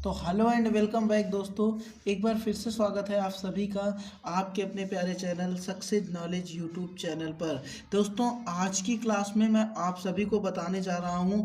तो hello and welcome back दोस्तों। एक बार फिर से स्वागत है आप सभी का आपके अपने प्यारे channel success knowledge YouTube channel पर। दोस्तों आज की क्लास में मैं आप सभी को बताने जा रहा हूँ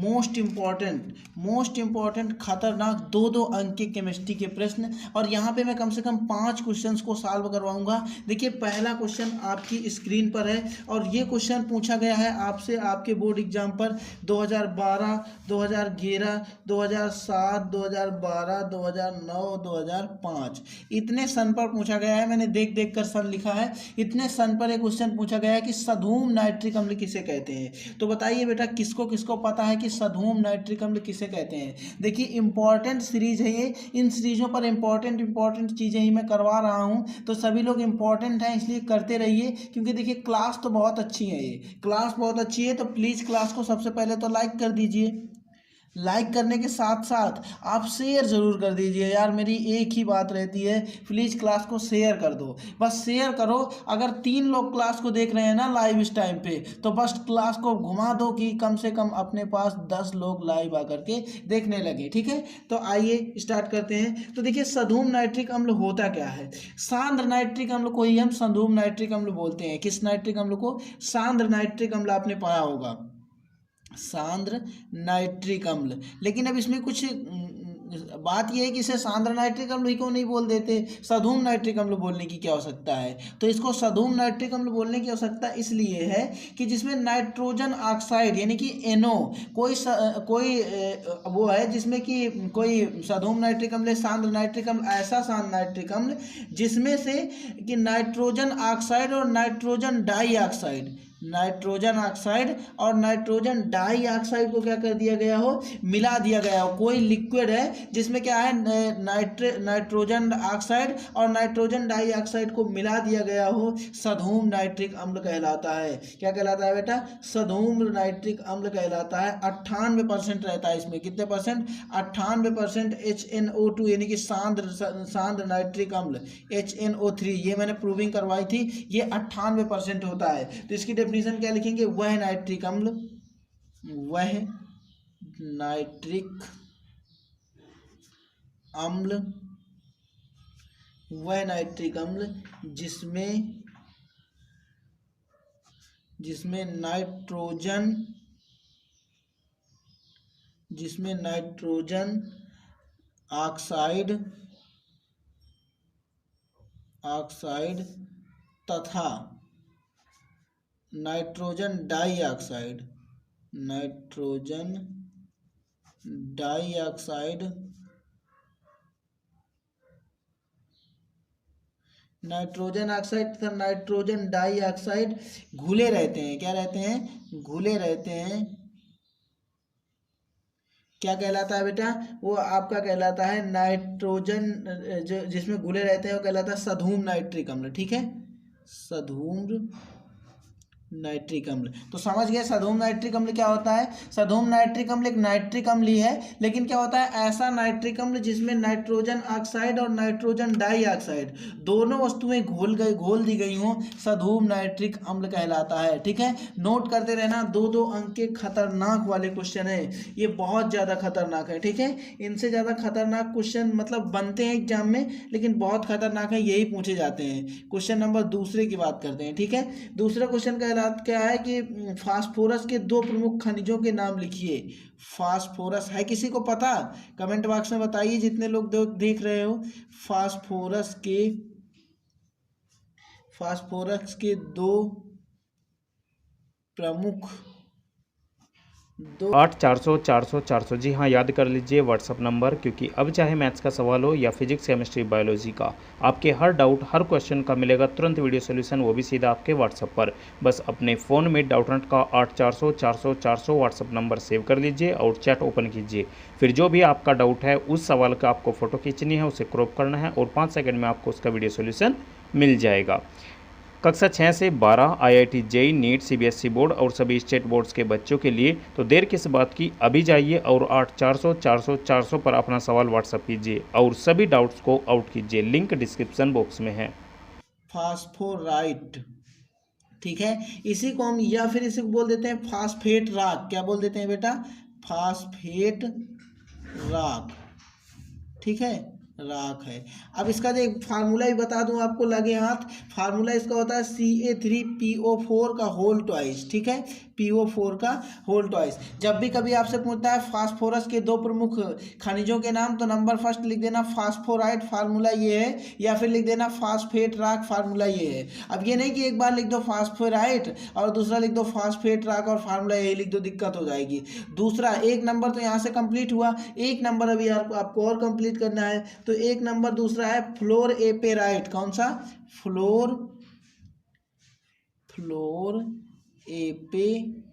मोस्ट इम्पॉर्टेंट खतरनाक दो अंक के केमिस्ट्री के प्रश्न, और यहाँ पे मैं कम से कम 5 क्वेश्चंस को सॉल्व करवाऊंगा। देखिए पहला क्वेश्चन आपकी स्क्रीन पर है और ये क्वेश्चन पूछा गया है आपसे आपके बोर्ड एग्जाम पर 2012, 2011, 2007, 2012, 2009, 2005 इतने सन पर पूछा गया है। मैंने देख देख कर सन लिखा है। इतने सन पर एक क्वेश्चन पूछा गया है कि सधूम नाइट्रिक अम्ल किसे कहते हैं। तो बताइए बेटा किसको किसको पता है कि सधूम नाइट्रिक अम्ल किसे कहते हैं। देखिए इंपॉर्टेंट सीरीज है ये, इन सीरीजों पर इंपॉर्टेंट चीज़ें ही मैं करवा रहा हूँ, तो सभी लोग इंपॉर्टेंट हैं इसलिए करते रहिए, क्योंकि देखिए क्लास तो बहुत अच्छी है, ये क्लास बहुत अच्छी है। तो प्लीज़ क्लास को सबसे पहले तो लाइक कर दीजिए। लाइक करने के साथ साथ आप शेयर ज़रूर कर दीजिए यार, मेरी एक ही बात रहती है, प्लीज़ क्लास को शेयर कर दो, बस शेयर करो। अगर 3 लोग क्लास को देख रहे हैं ना लाइव इस टाइम पे, तो बस क्लास को घुमा दो कि कम से कम अपने पास 10 लोग लाइव आकर के देखने लगे। ठीक है, तो आइए स्टार्ट करते हैं। तो देखिए सधूम नाइट्रिक अम्ल होता क्या है। सांद्र नाइट्रिक अम्ल को ही हम सधूम नाइट्रिक अम्ल बोलते हैं। किस नाइट्रिक अम्ल को? सांद्र नाइट्रिक अम्ल। आपने पढ़ा होगा सांद्र नाइट्रिक अम्ल। लेकिन अब इसमें कुछ बात यह है कि इसे सांद्र नाइट्रिक अम्ल ही क्यों नहीं बोल देते, सधूम नाइट्रिक अम्ल बोलने की क्या आवश्यकता है। तो इसको सधूम नाइट्रिक अम्ल बोलने की आवश्यकता इसलिए है कि जिसमें नाइट्रोजन ऑक्साइड यानी कि NO कोई वो है जिसमें कि कोई सधूम नाइट्रिक अम्ल, सांद्र नाइट्रिक अम्ल, ऐसा सांद्र नाइट्रिक अम्ल जिसमें से कि नाइट्रोजन ऑक्साइड और नाइट्रोजन डाइऑक्साइड और नाइट्रोजन डाइऑक्साइड को क्या कर दिया गया हो, मिला दिया गया हो। कोई लिक्विड है जिसमें क्या है नाइट्रोजन ऑक्साइड और नाइट्रोजन डाइऑक्साइड को मिला दिया गया हो, सधूम नाइट्रिक अम्ल कहलाता है। क्या कहलाता है बेटा? सधूम नाइट्रिक अम्ल कहलाता है। 98% रहता है इसमें। कितने परसेंट? 98% HNO2 यानी कि सांद्र नाइट्रिक अम्ल HNO3, ये मैंने प्रूविंग करवाई थी, ये 98% होता है। तो इसकी डेफिनेशन क्या लिखेंगे? वह नाइट्रिक अम्ल जिसमें नाइट्रोजन ऑक्साइड तथा नाइट्रोजन डाइऑक्साइड तथा नाइट्रोजन डाइऑक्साइड घुले रहते हैं। क्या रहते हैं? घुले रहते हैं। क्या कहलाता है बेटा? वो आपका कहलाता है नाइट्रोजन, जो जिसमें घुले रहते हैं वो कहलाता है सधूम नाइट्रिक अम्ल। ठीक है, सधूम नाइट्रिक अम्ल। तो समझ गए सधूम नाइट्रिक अम्ल क्या होता है। सधूम नाइट्रिक अम्ल एक नाइट्रिक अम्ल ही है, लेकिन क्या होता है, ऐसा नाइट्रिक अम्ल जिसमें नाइट्रोजन ऑक्साइड और नाइट्रोजन डाइऑक्साइड दोनों वस्तुएं घोल दी गई हों, सधूम नाइट्रिक अम्ल कहलाता है। ठीक है, नोट करते रहना, 2 अंक के खतरनाक वाले क्वेश्चन है, ये बहुत ज़्यादा खतरनाक है। ठीक है, इनसे ज़्यादा खतरनाक क्वेश्चन मतलब बनते हैं एग्जाम में, लेकिन बहुत खतरनाक है, यही पूछे जाते हैं। क्वेश्चन नंबर दूसरे की बात करते हैं। ठीक है, दूसरा क्वेश्चन कहलाता क्या है कि फास्फोरस के 2 प्रमुख खनिजों के नाम लिखिए। फास्फोरस है किसी को पता? कमेंट बॉक्स में बताइए जितने लोग देख रहे हो। फास्फोरस के 2 प्रमुख 8 400 400 400 जी हाँ, याद कर लीजिए व्हाट्सअप नंबर, क्योंकि अब चाहे मैथ्स का सवाल हो या फिजिक्स केमिस्ट्री बायोलॉजी का, आपके हर डाउट हर क्वेश्चन का मिलेगा तुरंत वीडियो सोल्यूशन, वो भी सीधा आपके व्हाट्सअप पर। बस अपने फ़ोन में डाउटनेट का 8 400 400 400 व्हाट्सअप नंबर सेव कर लीजिए और चैट ओपन कीजिए। फिर जो भी आपका डाउट है उस सवाल का आपको फ़ोटो खींचनी है, उसे क्रॉप करना है और 5 सेकंड में आपको उसका वीडियो सोल्यूशन मिल जाएगा। कक्षा 6 से 12 IIT JEE NEET CBSE board और सभी स्टेट बोर्ड्स के बच्चों के लिए, तो देर किस बात की, अभी जाइए और 8 400 400 400 पर अपना सवाल व्हाट्सअप कीजिए और सभी डाउट्स को आउट कीजिए। लिंक डिस्क्रिप्शन बॉक्स में है। फास्फोराइट, ठीक है, इसी को हम या फिर इसे बोल देते हैं फास्फेट राख। क्या बोल देते हैं बेटा? फास्फेट राख। ठीक है, राख है। अब इसका जो एक फार्मूला भी बता दूं आपको लगे हाथ, फार्मूला इसका होता है Ca3PO4 का होल ट्वाइस, ठीक है, PO4 का होल ट्वाइस। जब भी कभी आपसे पूछता है फास्फोरस के दो प्रमुख खनिजों के नाम, तो नंबर फर्स्ट लिख देना फास्फोराइट, फार्मूला ये है, या फिर लिख देना फास्फेट राख, फार्मूला ये है। अब ये नहीं कि एक बार लिख दो फास्फोराइट और दूसरा लिख दो फास्फेट राख और फार्मूला यही लिख दो, दिक्कत हो जाएगी। दूसरा एक नंबर तो यहाँ से कंप्लीट हुआ, एक नंबर अभी आपको और कंप्लीट करना है। तो एक नंबर दूसरा है फ्लोर एपेराइट, कौन सा, फ्लोर एपेराइट।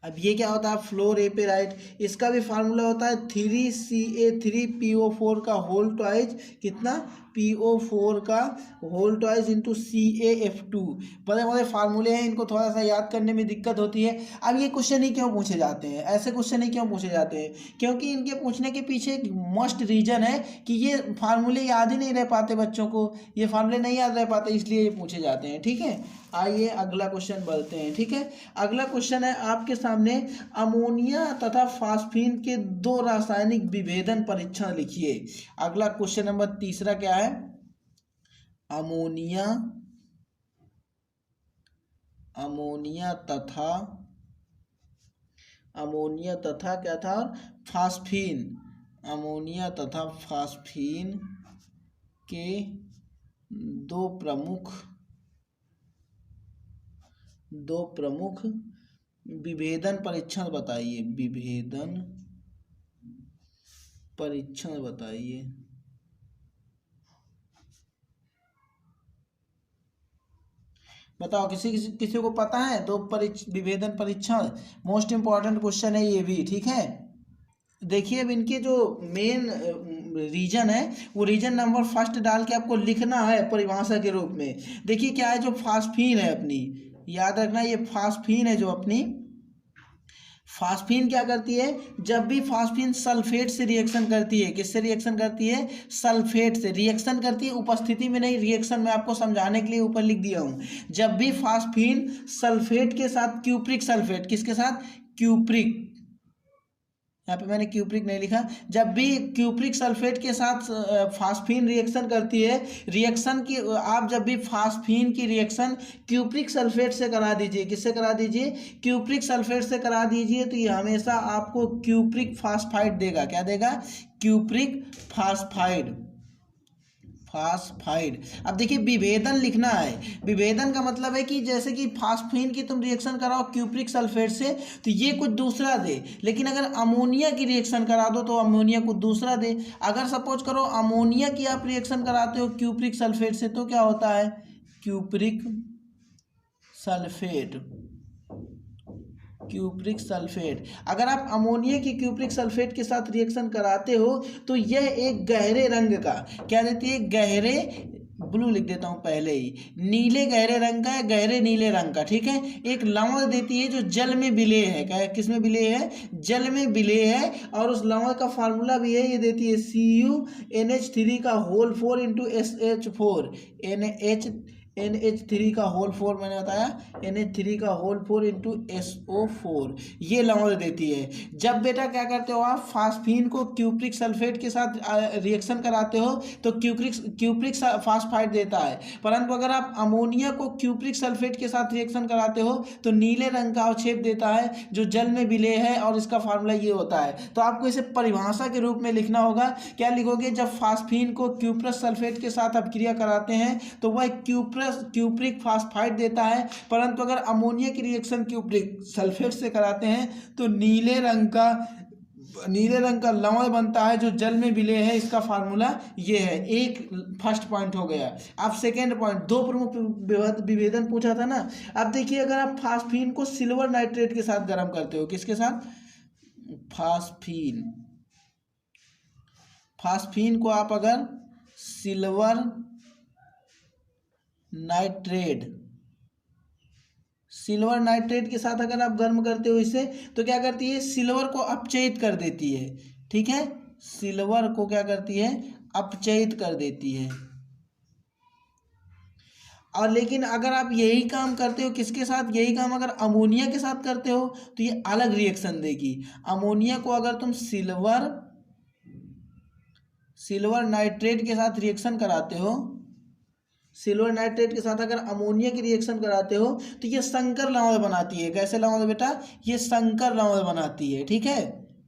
अब ये क्या होता है, फ्लोर एपेराइट, इसका भी फार्मूला होता है 3Ca3PO4 का होल ट्वाइस, कितना, PO4 का होल ट्वाइस इंटू CaF2। बड़े बड़े फार्मूले हैं, इनको थोड़ा सा याद करने में दिक्कत होती है। अब ये क्वेश्चन ही क्यों पूछे जाते हैं, ऐसे क्वेश्चन ही क्यों पूछे जाते हैं, क्योंकि इनके पूछने के पीछे एक मस्ट रीजन है कि ये फार्मूले याद ही नहीं रह पाते, बच्चों को ये फार्मूले नहीं याद रह पाते, इसलिए ये पूछे जाते हैं, ठीक है। आइए अगला क्वेश्चन बढ़ते हैं, ठीक है। अगला क्वेश्चन है आपके सामने, अमोनिया तथा फास्फीन के दो रासायनिक विभेदन परीक्षण लिखिए। अगला क्वेश्चन नंबर तीसरा क्या है, अमोनिया तथा क्या था, फास्फीन, अमोनिया तथा फास्फीन के दो प्रमुख विभेदन परीक्षण बताइए, विभेदन परीक्षण बताइए। बताओ, किसी को पता है, दो विभेदन परीक्षण, मोस्ट इंपॉर्टेंट क्वेश्चन है ये भी, ठीक है। देखिए अब इनके जो मेन रीजन है, वो रीजन नंबर फर्स्ट डाल के आपको लिखना है परिभाषा के रूप में। देखिए क्या है, जो फास्फीन है अपनी, याद रखना ये फास्फीन है, जो अपनी फास्फीन क्या करती है, जब भी फास्फीन सल्फेट से रिएक्शन करती है, किससे रिएक्शन करती है, सल्फेट से रिएक्शन करती है, उपस्थिति में नहीं, रिएक्शन में आपको समझाने के लिए ऊपर लिख दिया हूँ। जब भी फास्फीन सल्फेट के साथ, क्यूप्रिक सल्फेट, किसके साथ, क्यूप्रिक, यहाँ पे मैंने क्यूप्रिक नहीं लिखा, जब भी क्यूप्रिक सल्फेट के साथ फास्फीन रिएक्शन करती है, रिएक्शन की आप जब भी फास्फीन की रिएक्शन क्यूप्रिक सल्फेट से करा दीजिए, किससे करा दीजिए, क्यूप्रिक सल्फेट से करा दीजिए, तो ये हमेशा आपको क्यूप्रिक फास्फाइड देगा, क्या देगा, क्यूप्रिक फास्फाइड। अब देखिए विभेदन लिखना है, विभेदन का मतलब है कि जैसे कि फास्फीन की तुम रिएक्शन कराओ क्यूप्रिक सल्फेट से तो ये कुछ दूसरा दे, लेकिन अगर अमोनिया की रिएक्शन करा दो तो अमोनिया कुछ दूसरा दे। अगर सपोज करो अमोनिया की आप रिएक्शन कराते हो क्यूप्रिक सल्फेट से, तो क्या होता है, क्यूप्रिक सल्फेट। अगर आप अमोनिया की क्यूप्रिक सल्फेट के साथ रिएक्शन कराते हो तो यह एक गहरे रंग का, क्या देती है, गहरे, ब्लू लिख देता हूँ पहले ही, नीले गहरे रंग का है, गहरे नीले रंग का, ठीक है, एक लवण देती है जो जल में विलेय है, क्या, किस में विलेय है, जल में विलेय है। और उस लवण का फार्मूला भी है, ये देती है CuNH3 का होल 4 इंटू SH4, NH3 का होल 4 मैंने बताया, NH3 का होल 4 इंटू SO4, ये लवण देती है। जब बेटा क्या करते हो आप, फास्फीन को क्यूप्रिक सल्फेट के साथ रिएक्शन कराते हो तो क्यूप्रिक फास्फाइड देता है, परंतु अगर आप अमोनिया को क्यूप्रिक सल्फेट के साथ रिएक्शन कराते हो तो नीले रंग का अवक्षेप देता है जो जल में विलेय है, और इसका फार्मूला ये होता है। तो आपको इसे परिभाषा के रूप में लिखना होगा, क्या लिखोगे, जब फास्फीन को क्यूप्रस सल्फेट के साथ अपक्रिया कराते हैं तो वह क्यूप्रिक फास्फाइड देता है, परंतु अगर अमोनिया की रिएक्शन क्यूप्रिक सल्फेट से कराते हैं तो नीले रंग का लवण बनता है जो जल में विलेय है, इसका फार्मूला ये है। एक फर्स्ट पॉइंट हो गया। अब सेकेंड पॉइंट, दो प्रमुख विभेदन पूछा था ना। अब देखिए अगर आप फास्फीन को सिल्वर नाइट्रेट के साथ गर्म करते हो, किसके साथ, फास्फीन को आप अगर सिल्वर नाइट्रेट के साथ अगर आप गर्म करते हो इसे, तो क्या करती है, सिल्वर को अपचयित कर देती है, ठीक है, सिल्वर को क्या करती है, अपचयित कर देती है। और लेकिन अगर आप यही काम करते हो किसके साथ, यही काम अगर अमोनिया के साथ करते हो तो ये अलग रिएक्शन देगी। अमोनिया को अगर तुम सिल्वर नाइट्रेट के साथ रिएक्शन कराते हो, सिल्वर नाइट्रेट के साथ अगर अमोनिया की रिएक्शन कराते हो तो ये संकर लवण बनाती है। कैसे लवण बेटा, ये संकर लवण बनाती है, ठीक है,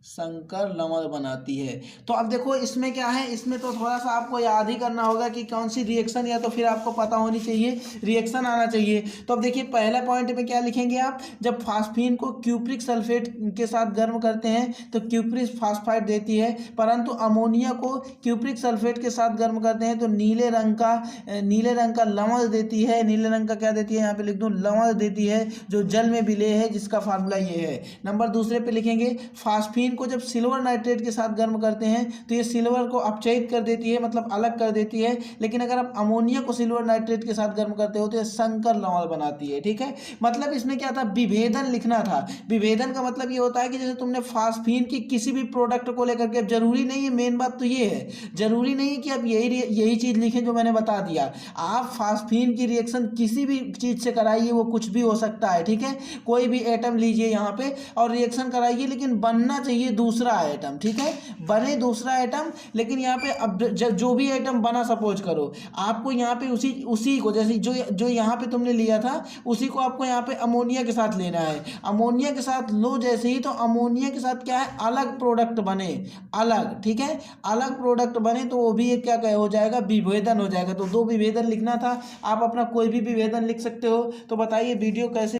संकर लवण बनाती है। तो अब देखो इसमें क्या है, इसमें तो थोड़ा सा आपको याद ही करना होगा कि कौन सी रिएक्शन, या तो फिर आपको पता होनी चाहिए, रिएक्शन आना चाहिए। तो अब देखिए पहला पॉइंट में क्या लिखेंगे आप, जब फास्फीन को क्यूप्रिक सल्फेट के साथ गर्म करते हैं तो क्यूप्रिक फास्फाइड देती है, परंतु अमोनिया को क्यूप्रिक सल्फेट के साथ गर्म करते हैं तो नीले रंग का लवण देती है। नीले रंग का क्या देती है, यहाँ पे लिख दूँ, लवण देती है, जो जल में विलेय है, जिसका फार्मूला ये है। नंबर दूसरे पे लिखेंगे, फास्फीन को जब सिल्वर नाइट्रेट के साथ गर्म करते हैं तो ये सिल्वर को अपचयित कर देती है, मतलब अलग कर देती है। लेकिन अगर आप अमोनिया को सिल्वर नाइट्रेट के साथ गर्म करते हो तो ये संकर लवण बनाती है, ठीक है। मतलब इसमें क्या था, विभेदन लिखना था। विभेदन का मतलब ये होता है कि जैसे तुमने फास्फीन की किसी भी प्रोडक्ट को लेकर के, जरूरी नहीं है, मेन बात तो ये है, जरूरी नहीं है कि आप यही चीज लिखें जो मैंने बता दिया। आप फास्फीन की रिएक्शन किसी भी चीज से कराइए, वो कुछ भी हो सकता है, ठीक है। कोई भी एटम लीजिए यहाँ पे और रिएक्शन कराइए, लेकिन बनना चाहिए दूसरा एटम, ठीक है, बने दूसरा एटम। लेकिन यहाँ पे अब जो भी एटम बना, सपोज करो आपको यहाँ पे उसी को, जैसे जो यहाँ पे तुमने लिया था उसी को आपको यहाँ पे अमोनिया के साथ लेना है। अमोनिया के साथ लो जैसे ही, तो अमोनिया के साथ क्या है, अलग प्रोडक्ट बने, अलग, ठीक है, अलग प्रोडक्ट बने तो वो भी एक क्या हो जाएगा, विभेदन हो जाएगा। तो दो विभेदन लिखना था, आप अपना कोई भी विभेदन लिख सकते हो। तो बताइए वीडियो कैसे